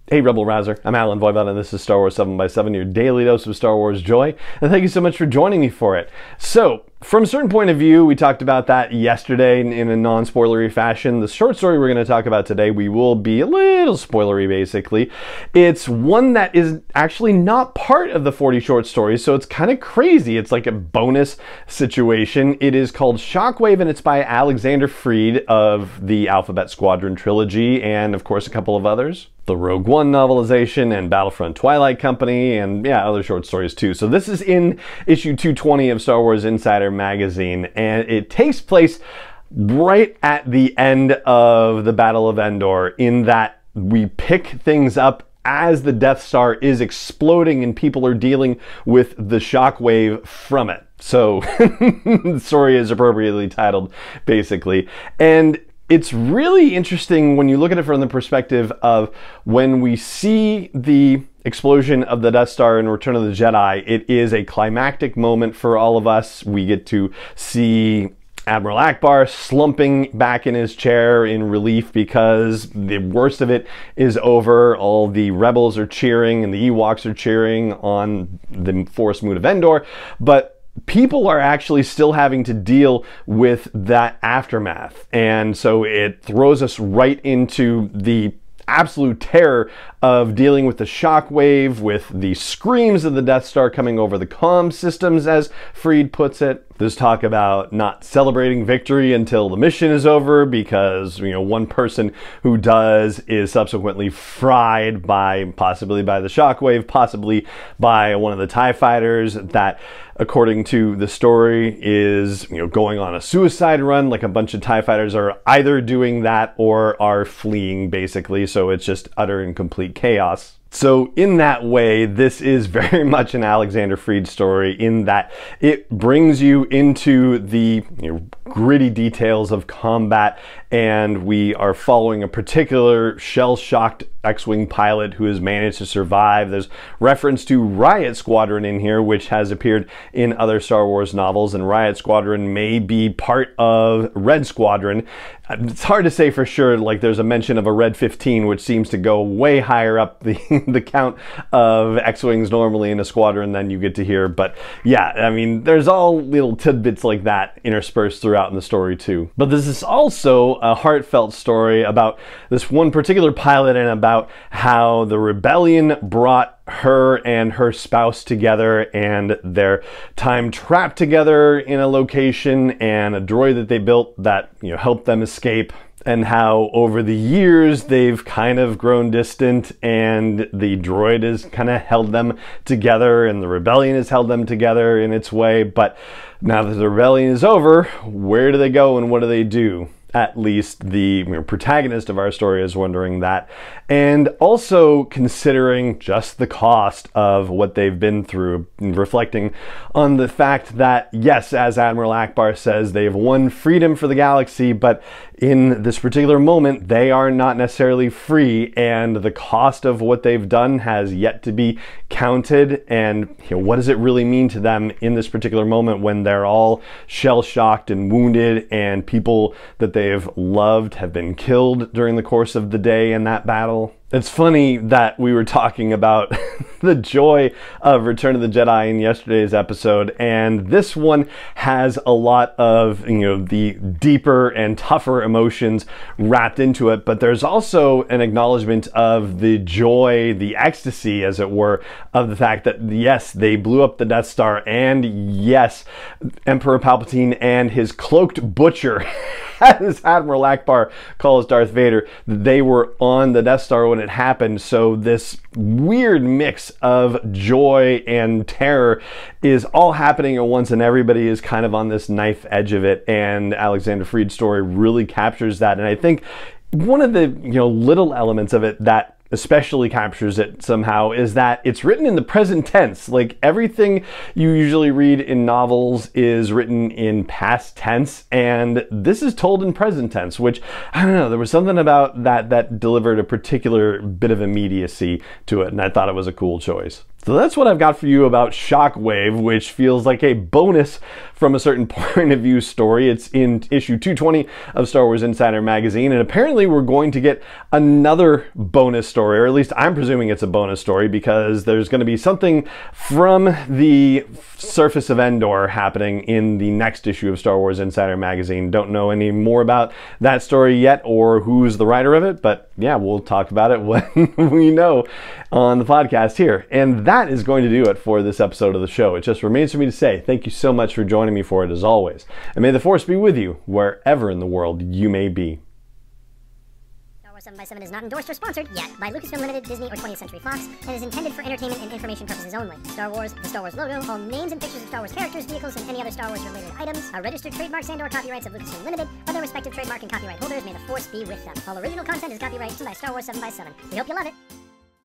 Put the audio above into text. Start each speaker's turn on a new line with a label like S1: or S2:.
S1: Hey Rebel Rouser, I'm Alan Voivod and this is Star Wars 7x7, your daily dose of Star Wars joy, and thank you so much for joining me for it. So, from a certain point of view, we talked about that yesterday in a non-spoilery fashion. The short story we're going to talk about today, we will be a little spoilery basically. It's one that is actually not part of the 40 short stories, so it's kind of crazy. It's like a bonus situation. It is called Shockwave and it's by Alexander Freed of the Alphabet Squadron trilogy and of course a couple of others. The Rogue One novelization and Battlefront Twilight Company and yeah, other short stories too. So this is in issue 220 of Star Wars Insider magazine and it takes place right at the end of the Battle of Endor in that we pick things up as the Death Star is exploding and people are dealing with the shockwave from it. So the story is appropriately titled basically. And it's really interesting when you look at it from the perspective of when we see the explosion of the Death Star in Return of the Jedi, it is a climactic moment for all of us. We get to see Admiral Ackbar slumping back in his chair in relief because the worst of it is over. All the rebels are cheering and the Ewoks are cheering on the Forest Moon of Endor, but people are actually still having to deal with that aftermath. And so it throws us right into the absolute terror of dealing with the shockwave, with the screams of the Death Star coming over the comm systems, as Freed puts it. There's talk about not celebrating victory until the mission is over because, you know, one person who does is subsequently fried by, possibly by the shockwave, possibly by one of the TIE fighters that, according to the story, is, you know, going on a suicide run. Like a bunch of TIE fighters are either doing that or are fleeing basically. So it's just utter and complete chaos. So in that way, this is very much an Alexander Freed story in that it brings you into the gritty details of combat, and we are following a particular shell-shocked X-Wing pilot who has managed to survive. There's reference to Riot Squadron in here, which has appeared in other Star Wars novels, and Riot Squadron may be part of Red Squadron. It's hard to say for sure. Like there's a mention of a Red 15, which seems to go way higher up the count of X-Wings normally in a squadron than you get to hear. But yeah, I mean, there's all little tidbits like that interspersed throughout in the story too. But this is also a heartfelt story about this one particular pilot and about how the rebellion brought her and her spouse together and their time trapped together in a location and a droid that they built that, you know, helped them escape, and how over the years they've kind of grown distant and the droid has kind of held them together and the rebellion has held them together in its way. But now that the rebellion is over, where do they go and what do they do? At least the protagonist of our story is wondering that, and also considering just the cost of what they've been through, reflecting on the fact that, yes, as Admiral Ackbar says, they've won freedom for the galaxy, but in this particular moment, they are not necessarily free, and the cost of what they've done has yet to be counted. And what does it really mean to them in this particular moment when they're all shell-shocked and wounded, and people that they've loved have been killed during the course of the day in that battle? It's funny that we were talking about the joy of Return of the Jedi in yesterday's episode, and this one has a lot of, the deeper and tougher emotions wrapped into it, but there's also an acknowledgement of the joy, the ecstasy, as it were, of the fact that, yes, they blew up the Death Star, and yes, Emperor Palpatine and his cloaked butcher, as Admiral Ackbar calls Darth Vader, they were on the Death Star when it happened. So this weird mix of joy and terror is all happening at once, and everybody is kind of on this knife edge of it, and Alexander Freed's story really captures that. And I think one of the little elements of it that especially captures it somehow is that it's written in the present tense. Like everything you usually read in novels is written in past tense, and this is told in present tense, which, I don't know, there was something about that that delivered a particular bit of immediacy to it, and I thought it was a cool choice. So that's what I've got for you about Shockwave, which feels like a bonus from a certain point of view story. It's in issue 220 of Star Wars Insider magazine, and apparently we're going to get another bonus story, or at least I'm presuming it's a bonus story, because there's going to be something from the surface of Endor happening in the next issue of Star Wars Insider magazine. Don't know any more about that story yet or who's the writer of it, but yeah, we'll talk about it when we know on the podcast here. And that is going to do it for this episode of the show. It just remains for me to say thank you so much for joining me for it as always. And may the Force be with you wherever in the world you may be.
S2: 7x7 is not endorsed or sponsored yet by Lucasfilm Limited, Disney, or 20th Century Fox, and is intended for entertainment and information purposes only. Star Wars, the Star Wars logo, all names and pictures of Star Wars characters, vehicles, and any other Star Wars related items are registered trademarks and/or copyrights of Lucasfilm Limited, or their respective trademark and copyright holders. May the Force be with them. All original content is copyrighted by Star Wars 7x7. We hope you love it.